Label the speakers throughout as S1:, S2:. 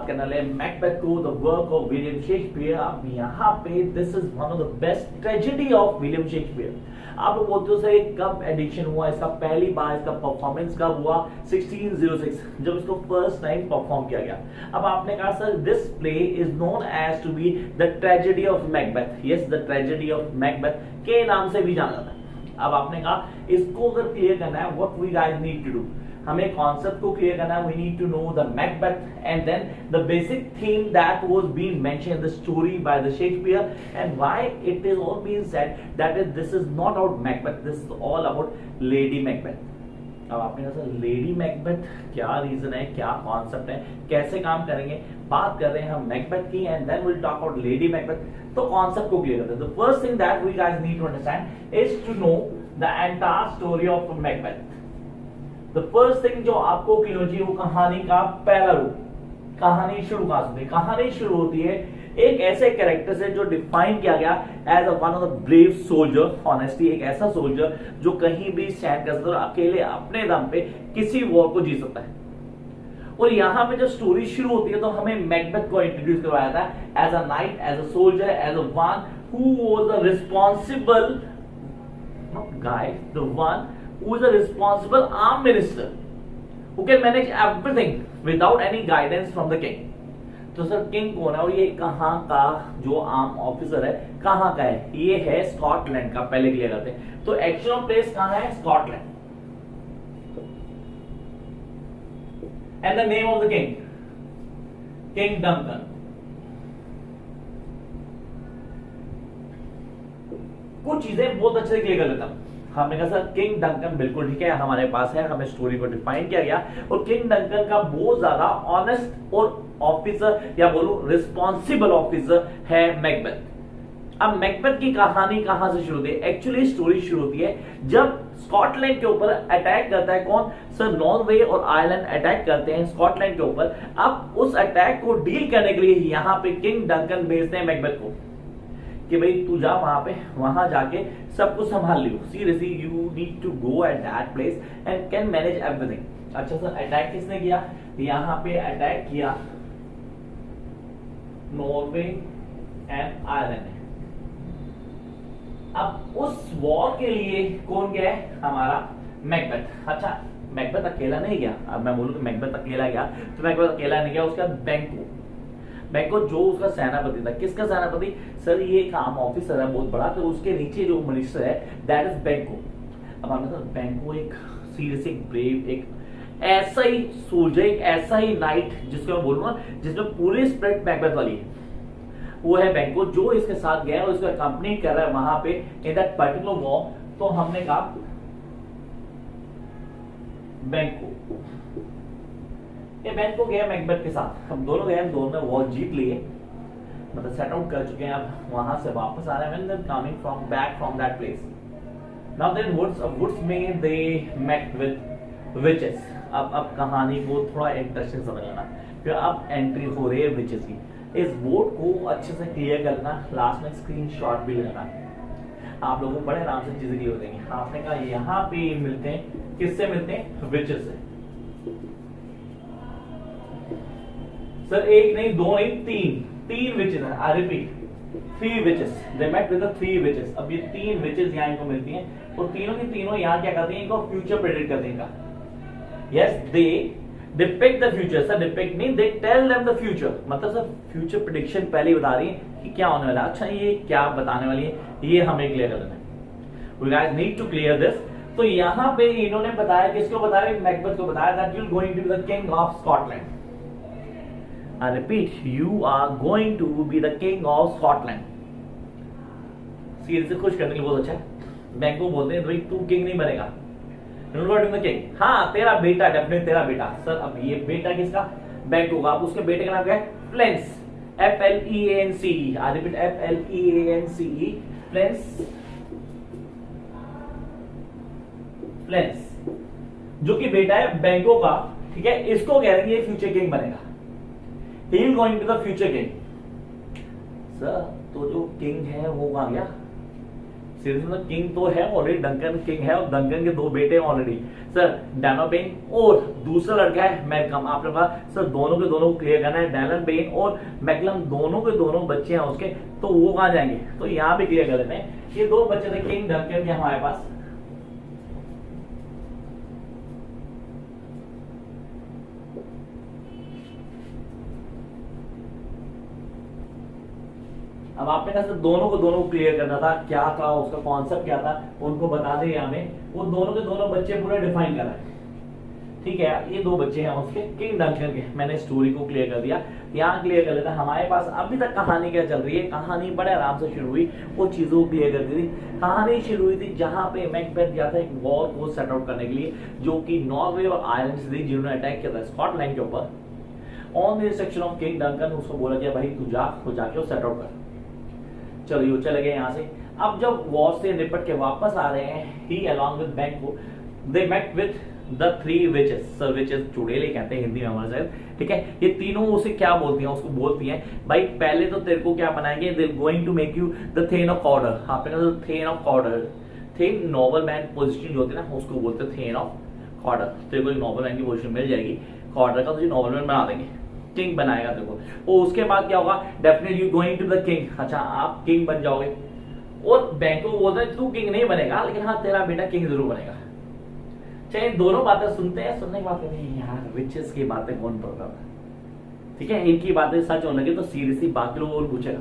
S1: करने वाले मैकबेथ को, the work of William Shakespeare. अब यहाँ पे this is one of the best tragedy of William Shakespeare. आप लोग बोलते हो सर कब एडिशन हुआ इसका, पहली बार इसका परफॉर्मेंस कब हुआ? 1606 जब इसको फर्स्ट टाइम परफॉर्म किया गया। अब आपने कहा sir this play is known as to be the tragedy of Macbeth. Yes, the tragedy of Macbeth के नाम से भी जाना जाता है। अब आपने कहा इसको अगर क्लियर करना है, what we guys need to do, हमें कॉन्सेप्ट को क्लियर करना है। We need to know the Macbeth and then the basic theme that was being mentioned in the story by the Shakespeare and why it is all being said that is this is not about Macbeth, this is all about Lady Macbeth. अब आपने कहा lady Macbeth क्या reason है, क्या concept है, कैसे काम करेंगे? बात कर रहे हैं हम मैकबेथ की and then will talk about Lady Macbeth. तो कॉन्सेप्ट को क्लियर करते हैं। The first thing that we guys need to understand is to know the entire story of Macbeth. The first thing जो आपको क्लियर होनी चाहिए वो कहानी का पहला रूप। कहानी शुरू कहां से होती है? कहानी शुरू होती है एक ऐसे कैरेक्टर से जो डिफाइन किया गया as one of the brave soldier. Honestly एक ऐसा सोल्जर जो कहीं भी स्टैंड कर सकता है और अकेले अपने दम पे किसी वॉर को जीत सकता है। और यहाँ पे जब स्टोरी शुरू होती है तो हमें मैकबेथ को इंट्रोड्यूस करवाया था as a knight, as a soldier, as a one who was the responsible guy, the one who is a responsible armed minister who can manage everything without any guidance from the king. तो sir king कौन है और ये कहां का जो arm officer है कहां का है? ये है स्कॉटलैंड का। पहले क्लियर करते हैं। तो एक्चुअल प्लेस कहां है? Scotland. And the name of the king, king Duncan. कुछ चीजें बहुत अच्छे से क्लियर कर लेता हूं। हमने कहा सर किंग डंकन बिल्कुल ठीक है, हमारे पास है, हमें स्टोरी को डिफाइन किया गया और किंग डंकन का बहुत ज्यादा ऑनेस्ट और ऑफिसर या बोलूं रिस्पॉन्सिबल ऑफिसर है मैकबेथ। अब मैकबेथ की कहानी कहां से शुरू होती है? एक्चुअली स्टोरी शुरू होती है जब स्कॉटलैंड के ऊपर अटैक करता है कौन? सर नॉर्वे और आयरलैंड अटैक करते हैं स्कॉटलैंड के ऊपर। अब उस अटैक को डील करने के लिए यहाँ पे किंग डंकन भेजते हैं मैकबेथ को कि भाई तू जा वहां जाके सब कुछ संभाल लियो। Seriously you need to go at that place and can manage everything. अच्छा सर अटैक किसने किया? यहाँ पे अटैक किया नॉर्वे एंड आयरलैंड ने। अब उस वॉर के लिए कौन गया है? हमारा मैकबेथ। अच्छा मैकबेथ अकेला नहीं गया। अब मैं बोलूं कि मैकबेथ अकेला गया तो मैकबेथ अकेला नहीं गया, उसका बैंको जो उसका सेनापति था। किसका सेनापति? सर ये एक आर्म ऑफिसर है बहुत बड़ा, तो उसके नीचे जो मिनिस्टर है दैट इज बैंको। अब हमने कहा बैंको एक सीरियस, एक ब्रेव, एक ऐसा ही सोल्जर, एक ऐसा ही नाइट जिसको मैं बोलूंगा जिसमें पूरी स्प्रिट मैकबेथ वाली है, वो है बैंको जो इसके साथ गया और इसको कंपनी कर रहा है वहां पे इन दैट पर्टिकुलर वॉर। तो हमने कहा बैंको बैंको गया मैकबेथ के साथ, हम दोनों गए, दोनों ने वॉर जीत लिए, मतलब सेट आउट कर चुके हैं। अब वहां से वापस आ रहे हैं when coming from back from that place. Now then woods में दे मेट विद विचेस। अब कहानी को थोड़ा इंटरेस्टिंग समझ लेना। फिर अब एंट्री हो रही है विचेस की। इस बोर्ड को अच्छे से क्लियर करना, लास्ट में स्क्रीनशॉट भी लेना, आप लोगों को बड़े आराम से चीजें क्लियर हो जाएंगी। आपने कहा यहाँ पे मिलते हैं, किससे मिलते हैं? विचेस से। सर एक नहीं, दो नहीं, तीन विचेस हैं। I repeat, 3 witches. They met with the 3 witches. अब ये 3 witches यहाँ इनको मिलती हैं और तीनों की तीनों यहाँ क्या करती हैं? इनको फ्यूचर प्रेडिक्ट करते हैं। Yes, they depict the future. Sir depict नहीं, they tell them the future. मतलब सर फ्यूचर प्रेडिक्शन पहले ही बता रही है कि क्या होने वाला है। अच्छा ये क्या बताने वाली है, ये हमें क्लियर करना है। We guys need to clear this. तो यहाँ पे इन्होंने बताया, किसको बताया? मैकबेथ को बताया that you're going to be the king of Scotland. I repeat, you are going to be the king of Scotland. Seriously खुश करने के लिए बहुत अच्छा है। बैंको बोलते हैं भाई तू किंग नहीं बनेगा, किंग। हाँ तेरा बेटा, डेफिनेटली तेरा बेटा। सर अब ये बेटा किसका? बैंको का। अब उसके बेटे का नाम क्या है? फ्लेंस, FLEANCE। I repeat, FLEANCE, फ्लेंस। फ्लेंस जो कि बेटा है बैंको का, ठीक है। इसको कह रहे हैं ये फ्यूचर किंग बनेगा। He is going to the future king. Sir तो जो किंग है वो कहां गया? सीरीज में किंग तो है ऑलरेडी, डंकन किंग है और डंकन के 2 बेटे हैं ऑलरेडी सर, डैनो बेन और दूसरा लड़का है मैकलम। आपने कहा सर दोनों के दोनों को क्लियर करना है, डैलन बेन और मैकलम दोनों के दोनों बच्चे हैं उसके, तो वो कहां जाएंगे, तो यहाँ भी क्लियर कर देते हैं। ये 2 बच्चे थे किंग डंकन के हमारे पास। अब आपने कहा दोनों को दोनों क्लियर करना था, क्या था उसका कॉन्सेप्ट क्या था, उनको बता दें यहाँ में। वो दोनों के दोनों बच्चे पूरा डिफाइन कर रहे हैं, ठीक है। ये 2 बच्चे हैं उसके किंग डंकन के, मैंने स्टोरी को क्लियर कर दिया। यहाँ क्लियर कर लेता हमारे पास अभी तक कहानी क्या चल रही है। कहानी बड़े आराम से शुरू हुई, वो चीजों को क्लियर कर दी थी। कहानी शुरू हुई थी जहां पे मैकबेथ गया था एक वॉर को सेट आउट करने के लिए, जो कि नॉर्वे और आयरलैंड से थी, जिन्होंने अटैक किया था स्कॉटलैंड के ऊपर। On the instruction of king Duncan उसको बोला गया भाई तू जाके सेट आउट कर। चलो ये चले गए यहाँ से। अब जब वॉर से निपट के वापस आ रहे हैं, ही along with Banquo they met with the 3 witches, sir witches चुड़ैले कहते हैं हिंदी में हमारे साइड, ठीक है। ये तीनों उसे क्या बोलती हैं, उसको बोलती हैं भाई पहले तो तेरे को क्या बनाएंगे, they going to make you the thane of Cawdor. आपने कहा thane of Cawdor, thane noble man position जो होती है ना उसको बोलते हैं थेन ऑफ कॉर्डर। तेरे को एक नोबल मैन की पोजीशन मिल जाएगी, कॉर्डर का तुझे नोबल मैन बना देंगे, किंग बनाएगा तेरे को। और उसके बाद क्या होगा, definitely you going to the king, अच्छा आप किंग बन जाओगे। और बैंको बोलता है तू किंग नहीं बनेगा, लेकिन हाँ तेरा बेटा किंग जरूर बनेगा। चाहे दोनों बातें सुनते हैं, सुनने की बात नहीं यार, विचेस की बातें कौन पढ़ रहा है, ठीक है। इनकी बातें सच होने लगे तो सीरियसली बाकी लोग और पूछेगा,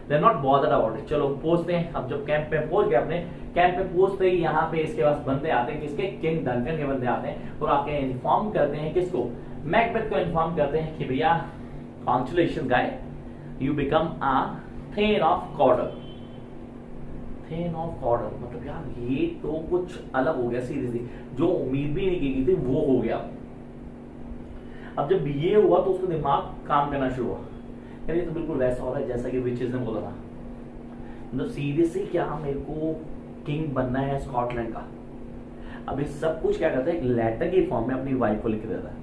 S1: they are not bothered about it. चलो पहुंचते हैं। अब जब कैंप पे पहुंच गए, अपने कैंप पे पहुंचते ही यहाँ पे इसके पास बंदे आते हैं, किसके, किंग डंकन के बंदे आते हैं और आके इन्फॉर्म करते हैं किसको, मैकबेथ को इन्फॉर्म करते हैं कि भैया congratulation guy, you become a thane of Cawdor. Thane of Cawdor मतलब यार ये तो कुछ अलग हो गया, सीरियसली जो उम्मीद भी नहीं की गई थी वो हो गया। अब जब ये हुआ तो उसका दिमाग काम करना शुरू हुआ, यानी तो बिल्कुल वैसा हो रहा है जैसा कि विचेस ने बोला था। मतलब सीरियसली क्या मेरे को किंग बनना है स्कॉटलैंड का। अब ये सब कुछ क्या करता है, एक लेटर की फॉर्म में अपनी वाइफ को लिख देता है,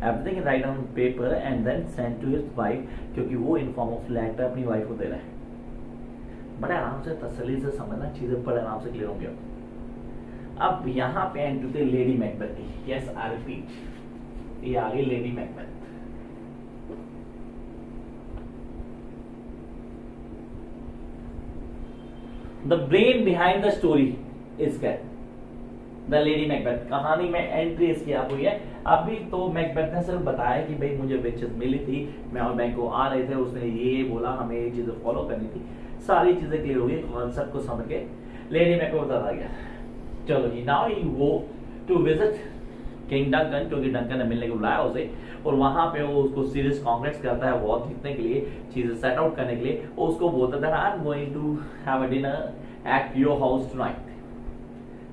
S1: everything write on paper and then send to his wife, क्योंकि वो इन फॉर्म ऑफ लेटर अपनी वाइफ को दे रहा है। बड़े आराम से तसल्ली से समझना, चीजें बड़े आराम से क्लियर होंगे। अब यहाँ पे एंट्री थी लेडी मैकबेथ की, यस आई रिपीट, ये आ गई Lady Macbeth. The brain behind the story is cat the Lady Macbeth. कहानी में एंट्री इसकी आप हुई है। अभी तो मैकबेथ ने सिर्फ बताया कि भाई मुझे विचेस मिली थी, मैं और बैंको आ रहे थे, उसने ये बोला, हमें ये चीजें फॉलो करनी थी। सारी चीजें क्लियर हो गई, कॉन्सेप्ट को समझ के लेडी मैकबेथ बताया गया। चलो जी, now you go to visit King Duncan, क्योंकि डंकन ने मिलने को बुलाया उसे, और वहां पे वो उसको सीरियस कांग्रेस करता है वॉर जीतने के लिए, चीजें सेट आउट करने के लिए। वो उसको बोलता था I am going to have a dinner at your house tonight,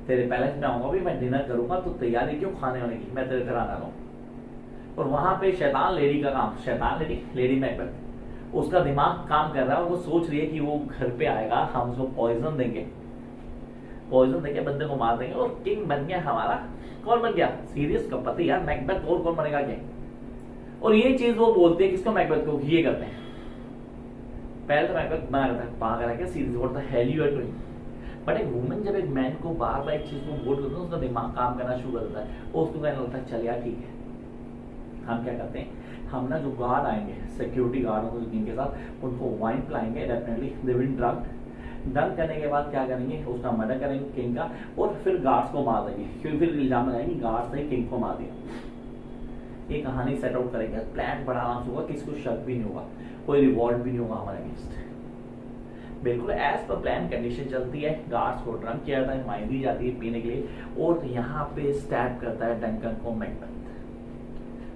S1: तेरे पैलेस में आऊंगा भी, मैं डिनर करूंगा, तो तैयारी क्यों खाने होने की, मैं तेरे घर आ रहा हूँ। और वहां पे शैतान लेडी का काम, शैतान लेडी मैकबेथ, उसका दिमाग काम कर रहा है, वो सोच रही है कि वो घर पे आएगा, हम उसको पॉइजन देंगे, पॉइजन देके बंदे को मार देंगे और किंग बन गया हमारा। कौन बन गया, सीरियस का पति यार मैकबेथ, और कौन बनेगा किंग। और ये चीज वो बोलते हैं किसको, मैकबेथ को, ये करते हैं। पहले तो मैकबेथ मना करता है, पागल है क्या, serious what the hell you are doing. But एक वुमन जब एक मैन को बार बार एक चीज को बोल करते हैं, उसका दिमाग काम करना शुरू कर देता है, और उसको कहने लगता है चल यार ठीक है। हम क्या करते हैं, हम ना जो गार्ड आएंगे, सिक्योरिटी गार्ड होंगे जिनके साथ, उनको वाइन पिलाएंगे, definitely they will drunk. Done करने के बाद क्या करेंगे, उसका मर्डर करेंगे किंग का, और फिर गार्ड्स को मार देंगे, क्योंकि फिर इल्जाम लगाएंगे गार्ड्स ने किंग को मार दिया। ये कहानी सेट आउट करेंगे, प्लान बड़ा आराम से होगा, किसी को शक भी नहीं होगा, कोई रिवॉर्ड भी नहीं होगा हमारे अगेंस्ट। बिल्कुल एज पर प्लान कंडीशन चलती है, गार्ड्स को ड्रंक किया जाता है, वाइन दी जाती है पीने के लिए, और यहाँ पे स्टैब करता है डंकन को मैकबेथ।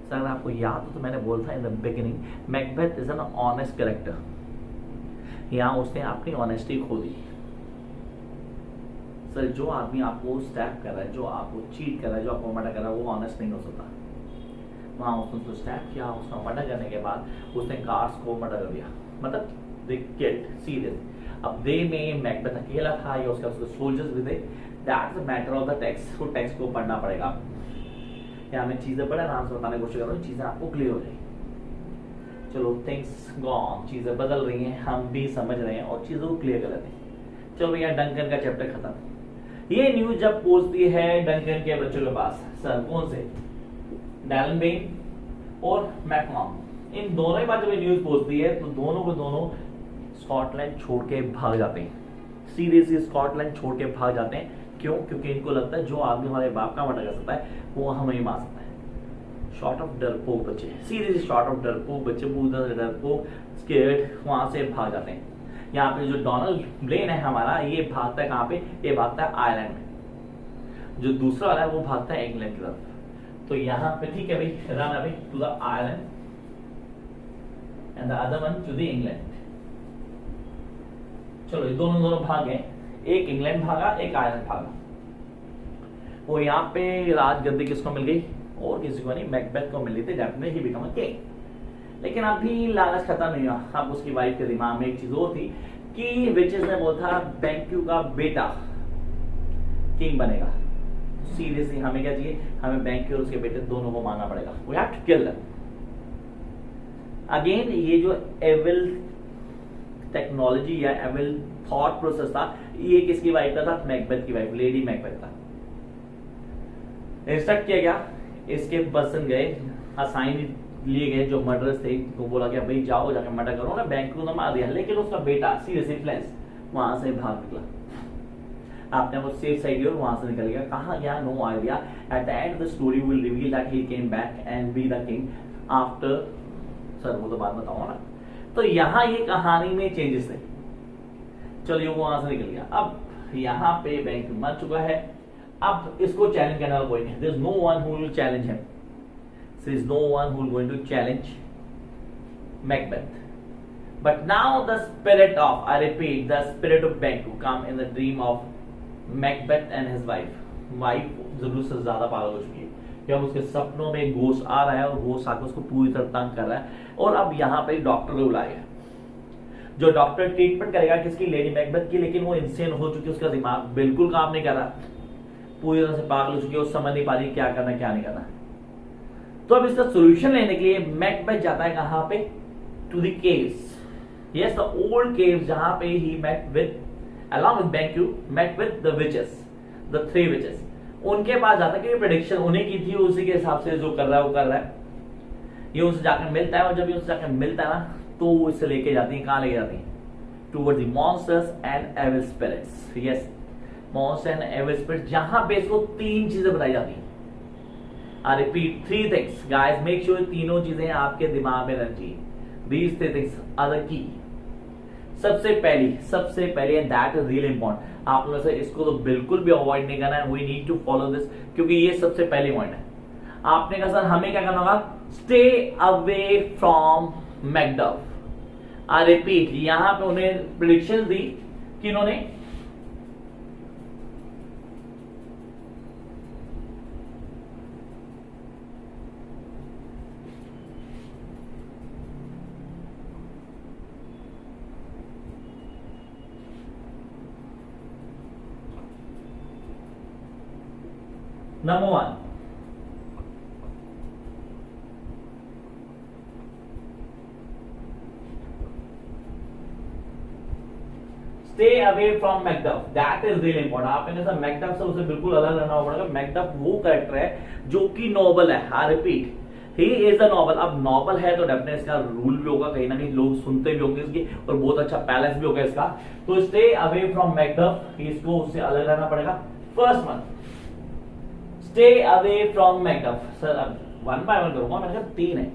S1: सर अगर आपको याद हो तो मैंने बोला था in the beginning, Macbeth is an honest character. यहाँ उसने अपनी ऑनेस्टी खो दी। सर जो आदमी आपको स्टैब कर रहा है, जो आपको चीट कर रहा है, जो आपको मर्डर कर रहा है, वो ऑनेस्ट नहीं हो सकता। वहां उसने उसको स्टैब किया, उसका मर्डर करने के बाद उसने गार्ड्स को मर्डर कर दिया, मतलब दे किल्ड सीरियस। अब दे में मैकबेथ अकेला था या उसके सोल्जर्स भी थे, that's a matter of the text. तो टेक्स्ट को पढ़ना पड़ेगा। यहाँ मैं चीजें बड़े आराम से बताने की कोशिश कर रहा हूँ, चीजें आपको क्लियर हो जाएगी। चलो थिंग्स गॉन, चीजें बदल रही हैं, हम भी समझ रहे हैं और चीजों को क्लियर कर लेते हैं। चलो भैया डंकन का चैप्टर खत्म। ये न्यूज जब पहुंचती है डंकन के बच्चों के पास, सर कौन से, डैलन बेन और मैकमाम, इन दोनों के पास जब ये न्यूज पहुंचती है तो दोनों को दोनों स्कॉटलैंड छोड़ के भाग जाते हैं। सीरियसली स्कॉटलैंड छोड़ के भाग जाते हैं। क्यों? क्योंकि इनको लगता है जो आदमी हमारे बाप का मर्डर कर सकता है वो हमें ही मार सकता है। शॉर्ट ऑफ डरपोक बच्चे, सीरियसली शॉर्ट ऑफ डरपोक बच्चे, पूरा डरपोक स्केर्ड वहां से भाग जाते हैं। यहाँ पे जो डोनाल्ड ब्लेन है हमारा, ये भागता है कहाँ पे, ये भागता है आयरलैंड में। जो दूसरा वाला है वो भागता है इंग्लैंड की तरफ। तो यहाँ पे ठीक है भाई, run away to the Ireland and the other one to the England. चलो ये दोनों भाग गए, एक इंग्लैंड भागा एक आयरलैंड भागा। वो यहाँ पे राजगद्दी किसको मिल गई, और किसी को नहीं, मैकबेथ को मिल गई थी, definitely he become a king. लेकिन अभी लालच खत्म नहीं हुआ। अब उसकी वाइफ के दिमाग में एक चीज और थी कि विचेस ने बोला था बैंक्यू का बेटा किंग बनेगा। सीरियसली हमें क्या चाहिए, हमें बैंक्यू और उसके बेटे दोनों को मारना पड़ेगा। We have to kill them. Again ये जो एविल टेक्नोलॉजी या एविल थॉट प्रोसेस था, ये किसकी वाइफ का था, मैकबेथ की वाइफ, लेडी मैकबेथ का। इंस्ट्रक्ट किया गया, इसके पर्सन गए, असाइन लिए गए जो मर्डरर्स थे, तो बोला गया भाई जाओ जाके मर्डर करो ना, बैंक को मार दिया। लेकिन उसका बेटा सीरियसली फ्लेंस वहां से भाग निकला। आपने वो सेफ साइड और वहां से निकल गया। कहां गया, no idea. At the end the story will reveal that he came back and be the king after, sir वो तो बाद बताऊंगा ना। तो यहाँ ये कहानी में चेंजेस थे। चलिए वो वहां से निकल गया। अब यहाँ पे बैंक मर चुका है। अब इसको चैलेंज करने वाला कोई नहीं, there is no one who will challenge him. There is no one who is going to challenge Macbeth. But now the spirit of, I repeat, the spirit of Banquo come in the dream of Macbeth and his wife. Wife जरूर से ज्यादा पागल हो चुकी है। जब उसके सपनों में घोस्ट आ रहा है और घोस्ट आकर उसको पूरी तरह तंग कर रहा है। और अब यहाँ पे डॉक्टर को बुलाया गया, जो डॉक्टर ट्रीटमेंट करेगा किसकी, लेडी मैकबेथ की। लेकिन वो इंसेन हो चुकी है, उसका दिमाग बिल्कुल काम नहीं कर रहा, पूरी तरह से पागल हो चुकी है, वो समझ नहीं पा रही क्या करना क्या नहीं करना। तो अब इसका सॉल्यूशन लेने के लिए मैकबेथ जाता है कहां पे, to the caves, yes the old caves, जहां पे he met with along with Banquo met with the witches, the 3 witches. उनके पास जाता है कि प्रेडिक्शन उन्हें की थी, उसी के हिसाब से जो कर रहा है वो कर रहा है। ये उनसे जाकर मिलता है, और जब ये उनसे जाकर मिलता है ना, तो वो इससे लेके जाती है, कहां लेके जाती है, towards the monsters and evil spirits. Yes, monster and evil spirits, जहां पे इसको 3 चीजें बताई जाती हैं। I repeat 3 things, guys. Make sure तीनों चीजें आपके दिमाग में रहनी चाहिए। These 3 things are the key. सबसे पहली and that is really important. आप लोगों से इसको तो बिल्कुल भी अवॉइड नहीं करना है। We need to follow this, क्योंकि ये सबसे पहली पॉइंट है। आपने कहा सर हमें क्या करना होगा, stay away from Macduff. I repeat, यहां पे उन्हें प्रेडिक्शन दी कि इन्होंने Number 1, stay away from Macduff. That is really important. आपने कहा Macduff से उसे बिल्कुल अलग रहना पड़ेगा। Macduff वो कैरेक्टर है जो कि नॉबल है। I repeat, he is a novel. अब नॉबल है तो डेफिनेटली इसका रूल भी होगा, कहीं ना कहीं लोग सुनते भी होंगे इसकी, और बहुत अच्छा पैलेस भी होगा इसका। तो stay away from Macduff, इसको उससे अलग रहना पड़ेगा। First one, stay away from Macduff. Sir अब 1 by 1 करूंगा, मैंने कहा 3 है,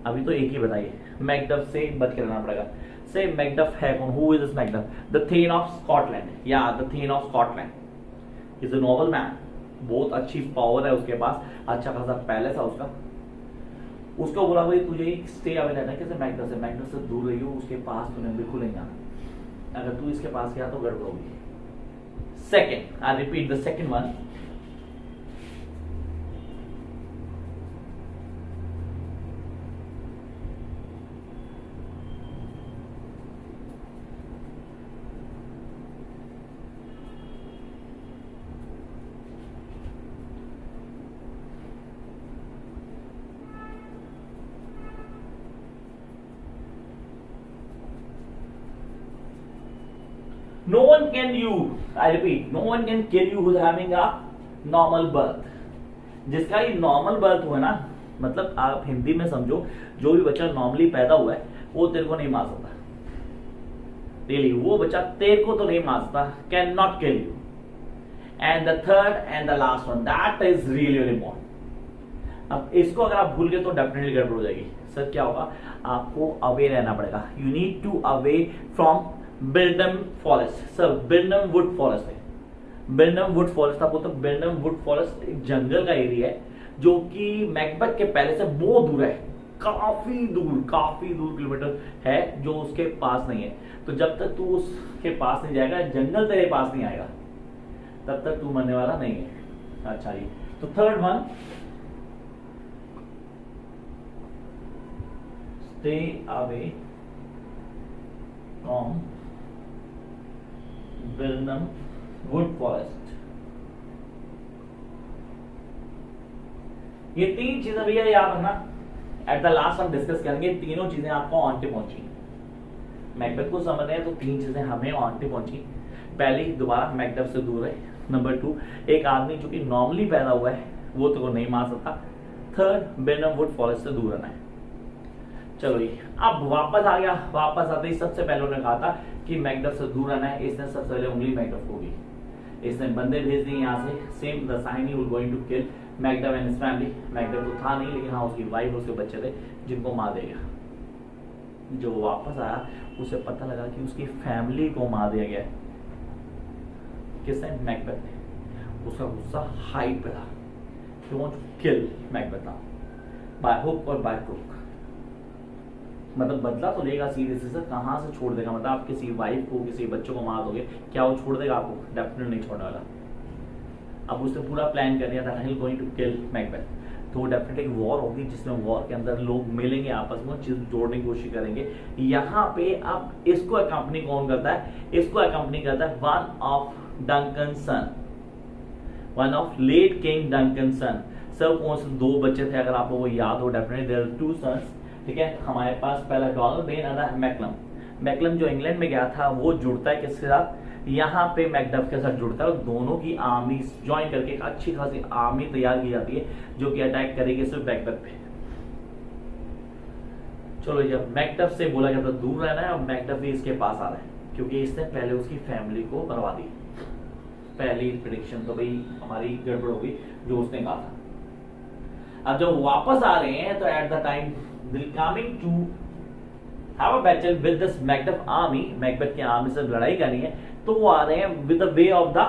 S1: अभी तो एक ही बताइए। मैकडफ से बच के रहना पड़ेगा। से मैकडफ है कौन, who is this Macduff, the thane of Scotland, या the thane of Scotland is a noble man. बहुत अच्छी पावर है उसके पास, अच्छा खासा पैलेस है उसका। उसको बोला भाई तुझे स्टे अवे रहना है, कैसे मैकडफ से, मैकडफ से दूर रहियो, उसके पास तुम्हें बिल्कुल नहीं जाना। अगर तू इसके पास गया तो गड़बड़ होगी। Second, I repeat the second one, no one can you, I repeat, no one can kill you who is having a normal birth. जिसका ये नॉर्मल बर्थ हुआ ना, मतलब आप हिंदी में समझो, जो भी बच्चा नॉर्मली पैदा हुआ है वो तेरे को नहीं मार सकता। रियली वो बच्चा तेरे को तो नहीं मार सकता, can not kill you. And the third and the last one, that is really very important. अब इसको अगर आप भूल गए तो डेफिनेटली गड़बड़ हो जाएगी। सर क्या होगा, आपको अवे रहना पड़ेगा। You need to away from Birnam forest. Sir Birnam wood forest है, बिल्डम वुड फॉरेस्ट आपको, तो बिल्डम वुड फॉरेस्ट एक जंगल का एरिया है जो कि मैकबेथ के पैलेस से बहुत दूर है, काफी दूर किलोमीटर है, जो उसके पास नहीं है। तो जब तक तू उसके पास नहीं जाएगा, जंगल तेरे पास नहीं आएगा, तब तक तू मरने वाला नहीं है। अच्छा जी, तो third one, stay away from Birnam wood forest. ये तीन चीजें भैया याद रखना, एट द लास्ट हम डिस्कस करेंगे। तीनों चीजें आपको ऑन टे पहुंची। मैकबेथ को समझ रहे हैं तो तीन चीजें हमें ऑन टे पहुंची। पहली, दोबारा मैकबेथ से दूर है। नंबर 2, एक आदमी जो कि नॉर्मली पैदा हुआ है वो तो नहीं मार सकता। थर्ड, बिल्डम वुड फॉरेस्ट से दूर रहना है। चलो ये अब वापस आ गया। वापस आते ही सबसे पहले उन्होंने कहा था कि मैकबेथ से दूर रहना है। इसने सबसे पहले उंगली मैकबेथ को दी, इसने बंदे भेज दिए यहाँ से, same the sign he going to kill Macbeth and his family. Macbeth तो था नहीं, लेकिन हाँ उसकी वाइफ, उसके बच्चे थे जिनको मार देगा। जो वापस आया उसे पता लगा कि उसकी फैमिली को मार दिया गया है। किसने? मैकबेथ ने। उसका गुस्सा हाइट पे था, he want to kill Macbeth now by hook और बाय क्रूक। मतलब बदला तो लेगा सीधे से, कहां से छोड़ देगा? मतलब आप किसी वाइफ को, किसी बच्चों को मार दोगे, क्या वो छोड़ देगा आपको? डेफिनेटली नहीं छोड़ने वाला। अब उसने पूरा प्लान कर लिया था, he going to kill Macbeth. तो डेफिनेटली वॉर होगी, जिसमें वॉर के अंदर लोग मिलेंगे, आपस में चीज जोड़ने की कोशिश करेंगे। यहाँ पे अब इसको अकम्पनी कौन करता है? इसको अकम्पनी करता है one of Duncan son, one of late King Duncan son. सब कौन से दो बच्चे थे, अगर आपको वो याद हो? Definitely there are two sons. ठीक है, हमारे पास पहला डोनाल्ड बेन और मैकलम। मैकलम जो इंग्लैंड में गया था वो जुड़ता है किसके साथ? यहाँ पे मैकडफ के साथ जुड़ता है, और दोनों की आर्मी ज्वाइन करके एक अच्छी खासी आर्मी तैयार की जाती है जो कि अटैक करेगी सिर्फ मैकबेथ पे। चलो, जब मैकडफ से बोला जाता दूर रहना है, और मैकडफ भी इसके पास आ रहा है क्योंकि इसने पहले उसकी फैमिली को मरवा दी। पहली प्रेडिक्शन तो भाई हमारी गड़बड़ होगी जो उसने कहा था। अब जब वापस आ रहे हैं तो at the time coming to have a battle with this Macduff army, Macbeth की आर्मी से लड़ाई करनी है, तो वो आ रहे हैं with the way of the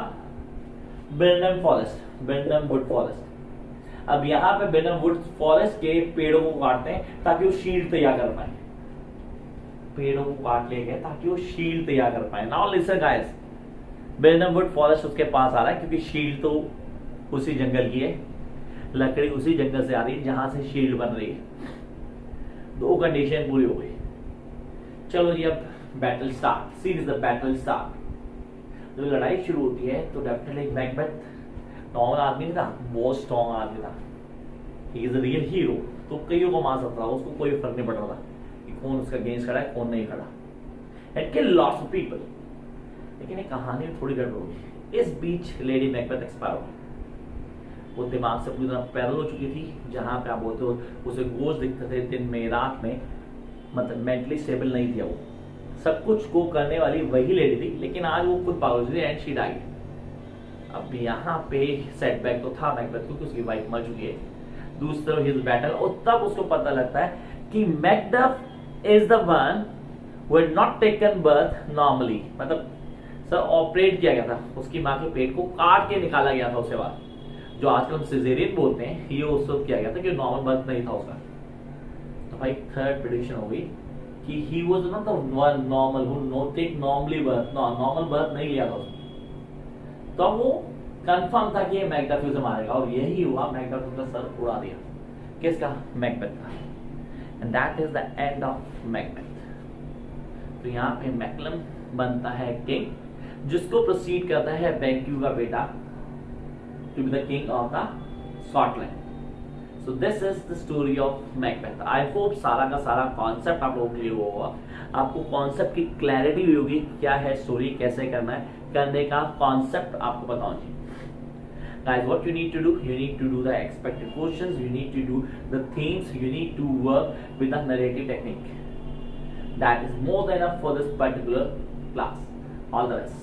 S1: Birnam forest, Birnam wood forest. अब यहां पे बिल्डम वुड फॉरेस्ट के पेड़ों को काटते हैं ताकि वो शील्ड तैयार कर पाए। पेड़ों को काट ले गए ताकि वो शील्ड तैयार कर पाए। Now listen guys, Birnam wood forest उसके पास आ रहा है क्योंकि शील्ड तो उसी जंगल की है, लकड़ी उसी जंगल से आ रही है जहां से शील्ड बन रही है। दो कंडीशन पूरी हो गई। चलो जी, अब battle start, series the battle start. जब लड़ाई शुरू होती है तो डेफिनेटली मैकबेथ नॉर्मल आदमी नहीं था, बहुत स्ट्रॉन्ग आदमी था, he is a real hero. तो कईयों को मार सकता था, उसको कोई फर्क नहीं पड़ रहा था कि कौन उसका अगेंस्ट खड़ा है, कौन नहीं खड़ा, and kill lots of people. लेकिन ये कहानी में थोड़ी गड़बड़ होगी। इस बीच लेडी मैकबेथ एक्सपायर हो गई। वो दिमाग से पूरी तरह पैरल हो चुकी थी। जहां पे आप बोलते हो उसे गोश्त दिखते थे दिन में रात में, मतलब मेंटली स्टेबल नहीं थी वो। सब कुछ को करने वाली वही लेडी थी, लेकिन आज वो खुद पागल थी एंड शी डाइड। अब यहाँ पे सेटबैक तो था मैकबेथ को, उसकी वाइफ मर चुकी है। दूसरी तरफ हिज बैटल, और तब उसको पता लगता है कि Macduff is the one who had not taken birth normally. मतलब सर ऑपरेट किया गया था, उसकी माँ के पेट को काट के निकाला गया था उसके बाद, जो आजकल हम सिजेरियन बोलते हैं, ये उस वक्त किया गया था कि नॉर्मल बर्थ नहीं था उसका। तो भाई थर्ड प्रेडिक्शन हो गई कि he was not the one normal who no take normally birth, normal birth नहीं लिया था उसने। तो वो कंफर्म था कि ये मैकडफ उसे मारेगा, और यही हुआ, मैकडफ उसका सर उड़ा दिया। किसका? मैकबेथ का। And that is the end of Macbeth. तो यहाँ पे मैकलम बनता है किंग, जिसको प्रोसीड करता है बैंक्यू का बेटा to be the king of the Scotland. So this is the story of Macbeth. I hope सारा का सारा कॉन्सेप्ट आप लोगों को क्लियर होगा, आपको कॉन्सेप्ट की क्लैरिटी हुई होगी, क्या है स्टोरी, कैसे करना है, करने का कॉन्सेप्ट आपको पता होना चाहिए। Guys, what you need to do? You need to do the expected questions, you need to do the themes, you need to work with the narrative technique. That is more than enough for this particular class. All the best.